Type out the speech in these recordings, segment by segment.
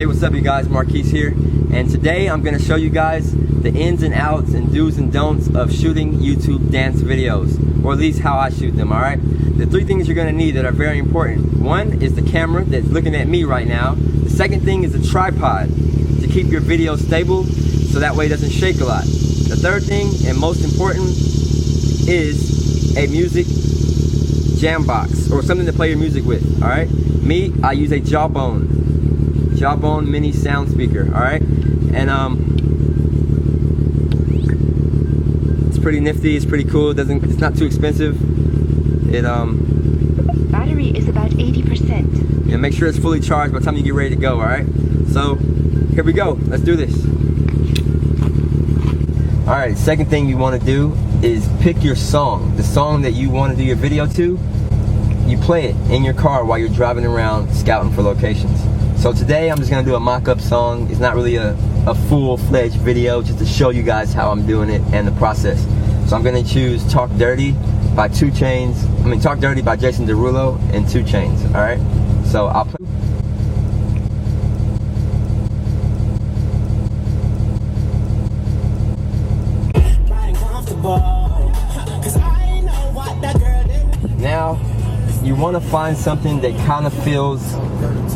Hey, what's up you guys, Marquese here, and today I'm going to show you guys the ins and outs and do's and don'ts of shooting YouTube dance videos, or at least how I shoot them, alright? The three things you're going to need that are very important. One is the camera that's looking at me right now. The second thing is a tripod to keep your video stable so that way it doesn't shake a lot. The third thing, and most important, is a music jam box, or something to play your music with, alright? Me, I use a Jawbone mini sound speaker, alright? And it's pretty nifty, it's pretty cool, it's not too expensive. It battery is about 80%. Yeah, make sure it's fully charged by the time you get ready to go, alright? So here we go, let's do this. Alright, second thing you want to do is pick your song, the song that you want to do your video to. You play it in your car while you're driving around scouting for locations. So today I'm just going to do a mock-up song. It's not really a full-fledged video, just to show you guys how I'm doing it and the process. So I'm going to choose Talk Dirty by Talk Dirty by Jason Derulo and 2 Chainz, alright? So I'll play. Now, you want to find something that kind of feels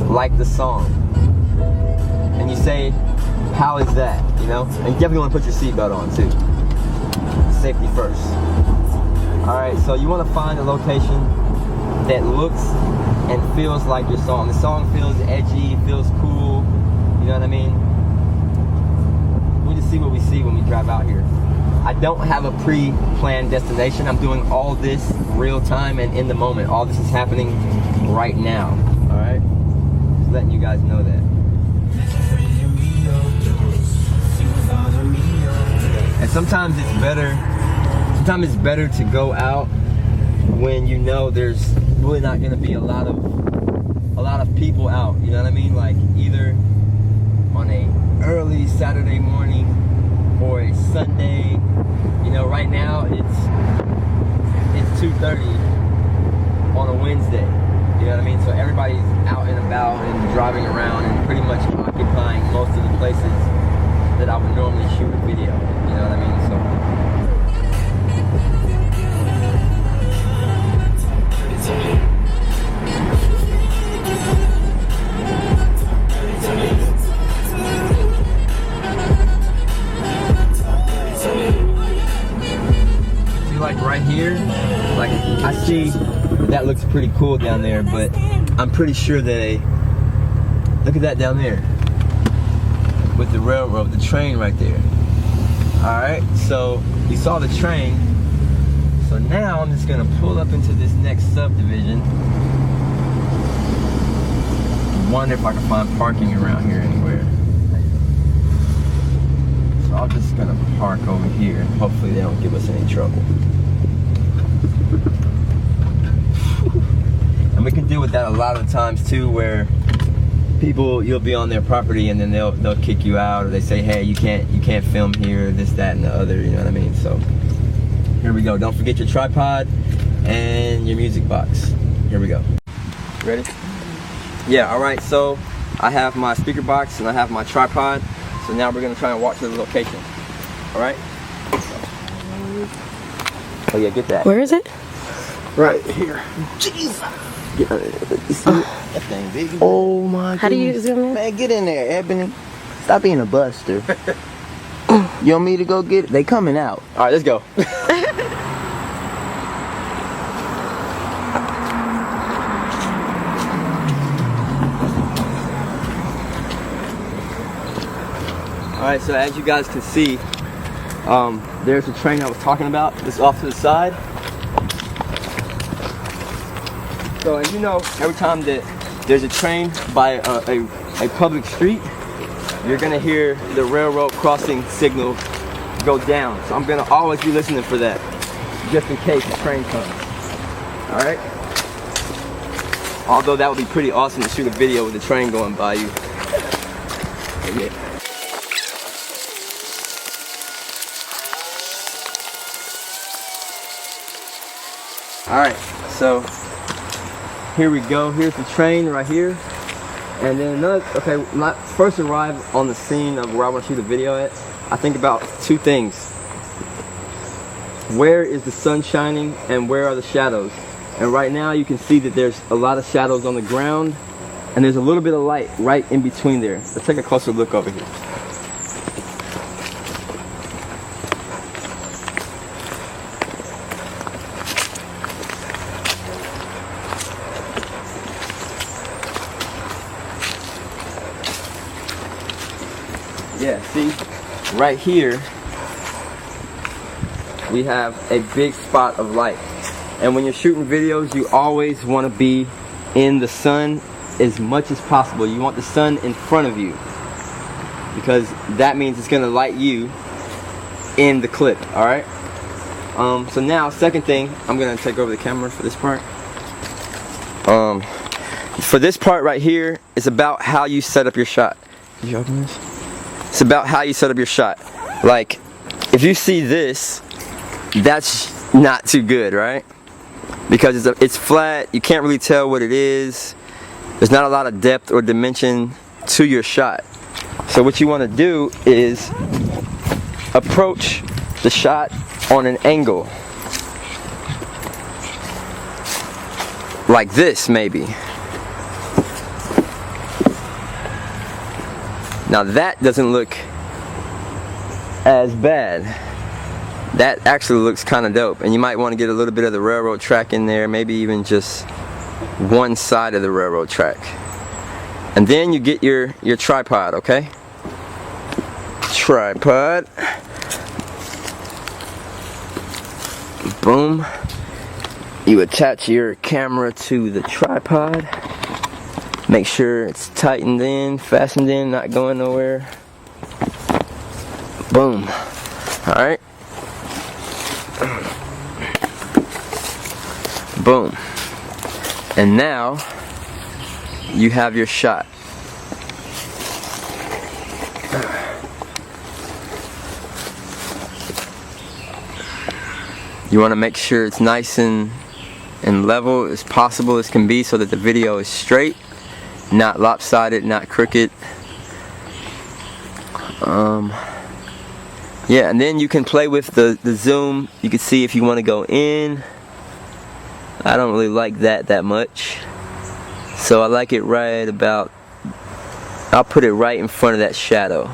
like the song, and you say, how is that, you know? And you definitely want to put your seatbelt on too. Safety first. Alright, so you want to find a location that looks and feels like your song. The song feels edgy, feels cool, you know what I mean? We just see what we see when we drive out here. I don't have a pre-planned destination. I'm doing all this real time and in the moment. All this is happening right now, alright? Just letting you guys know that. And sometimes it's better to go out when you know there's really not gonna be a lot of people out, you know what I mean? Like either on a early Saturday morning or a Sunday. You know, right now it's 2:30 on a Wednesday. You know what I mean? So everybody's out and about and driving around and pretty much occupying most of the places that I would normally shoot a video. You know what I mean? Like right here, like I see that looks pretty cool down there, but I'm pretty sure that look at that down there with the railroad, the train right there. Alright, so you saw the train, so now I'm just gonna pull up into this next subdivision. Wonder if I can find parking around here anywhere. So I'm just gonna park over here and hopefully they don't give us any trouble. And we can deal with that a lot of times too, where you'll be on their property and then they'll kick you out, or they say, hey, you can't film here, this, that, and the other, you know what I mean? So here we go. Don't forget your tripod and your music box. Here we go. Ready? Yeah, alright, so I have my speaker box and I have my tripod. So now we're gonna try and walk to the location. Alright? Oh yeah, get that. Where is it? Right here. Jesus! Get That thing big. Oh my god. How do you zoom in? Man, get in there, Ebony. Stop being a buster. You want me to go get it? They coming out. Alright, let's go. Alright, so as you guys can see, there's the train I was talking about, just off to the side. So, as you know, every time that there's a train by a public street, you're gonna hear the railroad crossing signal go down. So I'm gonna always be listening for that, just in case the train comes. Alright? Although that would be pretty awesome to shoot a video with the train going by you. But yeah. Alright, so here we go. Here's the train right here. And then another, okay, when I first arrive on the scene of where I want to shoot a video at, I think about two things. Where is the sun shining and where are the shadows? And right now you can see that there's a lot of shadows on the ground and there's a little bit of light right in between there. Let's take a closer look over here. Yeah, see, right here we have a big spot of light. And when you're shooting videos, you always want to be in the sun as much as possible. You want the sun in front of you because that means it's going to light you in the clip, alright? So now, second thing, I'm going to take over the camera for this part. For this part right here, it's about how you set up your shot. Did you open this? It's about how you set up your shot. Like, if you see this, that's not too good, right? Because it's flat, you can't really tell what it is. There's not a lot of depth or dimension to your shot. So what you want to do is approach the shot on an angle. Like this, maybe. Now that doesn't look as bad. That actually looks kind of dope, and you might want to get a little bit of the railroad track in there, maybe even just one side of the railroad track. And then you get your tripod, okay? Tripod. Boom. You attach your camera to the tripod. Make sure it's tightened in, fastened in, not going nowhere. Boom. Alright. Boom. And now you have your shot. You want to make sure it's nice and level as possible as can be so that the video is straight, not lopsided, not crooked. Yeah, and then you can play with the zoom. You can see if you want to go in. I don't really like that much, so I like it right about, I'll put it right in front of that shadow.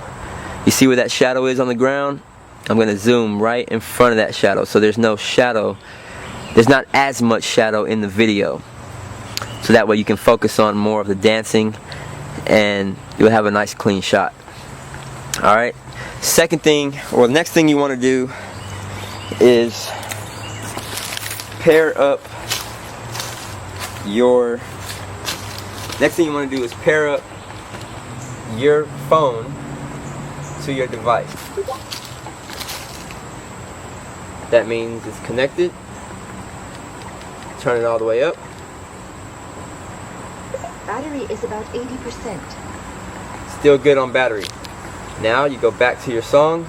You see where that shadow is on the ground? I'm going to zoom right in front of that shadow so there's no shadow, there's not as much shadow in the video, so that way you can focus on more of the dancing and you'll have a nice clean shot. Alright, second thing, or the next thing you want to do is pair up your phone to your device. That means it's connected. Turn it all the way up. Battery is about 80%. Still good on battery. Now you go back to your song,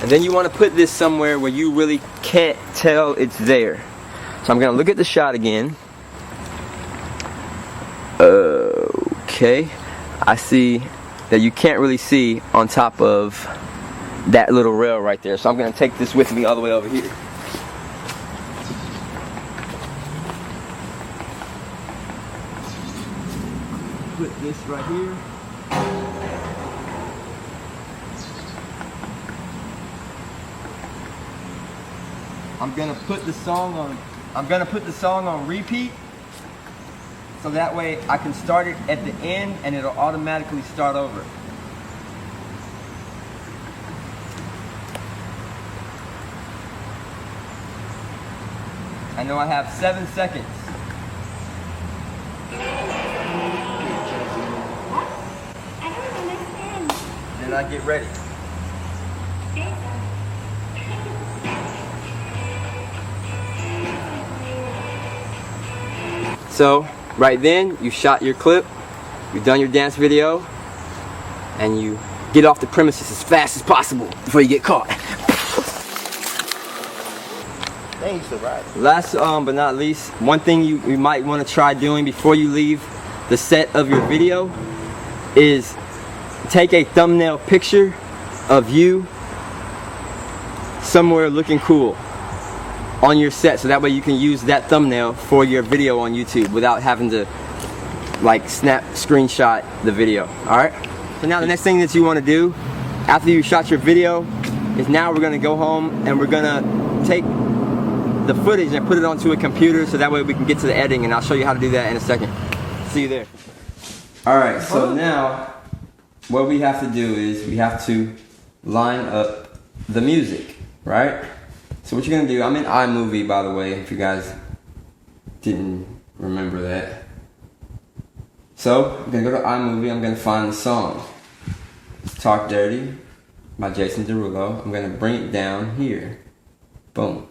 and then you want to put this somewhere where you really can't tell it's there. So I'm going to look at the shot again. Okay, I see that you can't really see on top of that little rail right there. So I'm going to take this with me all the way over here. Put this right here. I'm gonna put the song on repeat, so that way I can start it at the end and it'll automatically start over. I know I have 7 seconds. I don't understand. Then I get ready. So, right then, you shot your clip, you've done your dance video, and you get off the premises as fast as possible before you get caught. Thanks, right. Last but not least, one thing you might want to try doing before you leave the set of your video is take a thumbnail picture of you somewhere looking cool on your set, so that way you can use that thumbnail for your video on YouTube without having to like screenshot the video. Alright? So now the next thing that you want to do after you shot your video is now we're going to go home and we're going to take the footage and put it onto a computer so that way we can get to the editing, and I'll show you how to do that in a second. See you there. Alright, so now what we have to do is we have to line up the music, right? So what you're going to do, I'm in iMovie, by the way, if you guys didn't remember that. So I'm going to go to iMovie, I'm going to find the song. It's Talk Dirty by Jason Derulo. I'm going to bring it down here. Boom.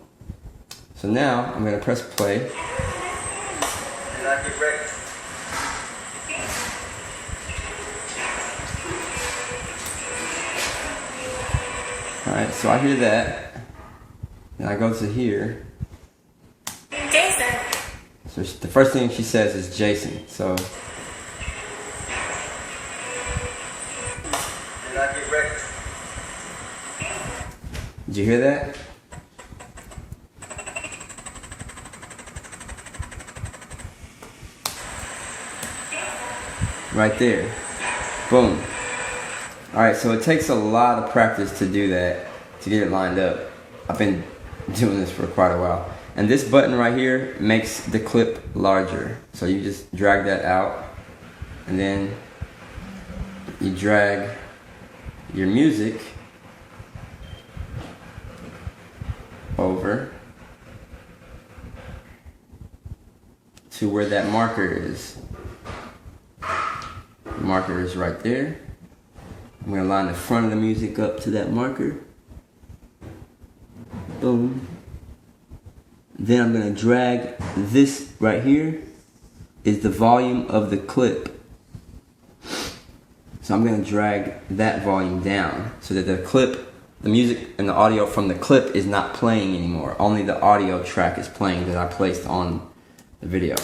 So now I'm going to press play. And I get ready. Alright, so I hear that. Then I go to here. Jason. So the first thing she says is Jason. So. And I get ready. Did you hear that? Right there. Boom. Alright, so it takes a lot of practice to do that, to get it lined up. I've been doing this for quite a while. And this button right here makes the clip larger. So you just drag that out, and then you drag your music over to where that marker is. The marker is right there. I'm going to line the front of the music up to that marker. Boom. Then I'm going to drag this right here is the volume of the clip. So I'm going to drag that volume down so that the clip, the music and the audio from the clip is not playing anymore. Only the audio track is playing that I placed on the video.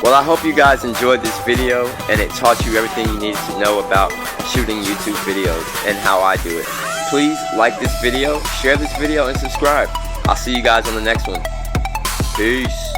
Well, I hope you guys enjoyed this video and it taught you everything you needed to know about shooting YouTube videos and how I do it. Please like this video, share this video, and subscribe. I'll see you guys on the next one. Peace.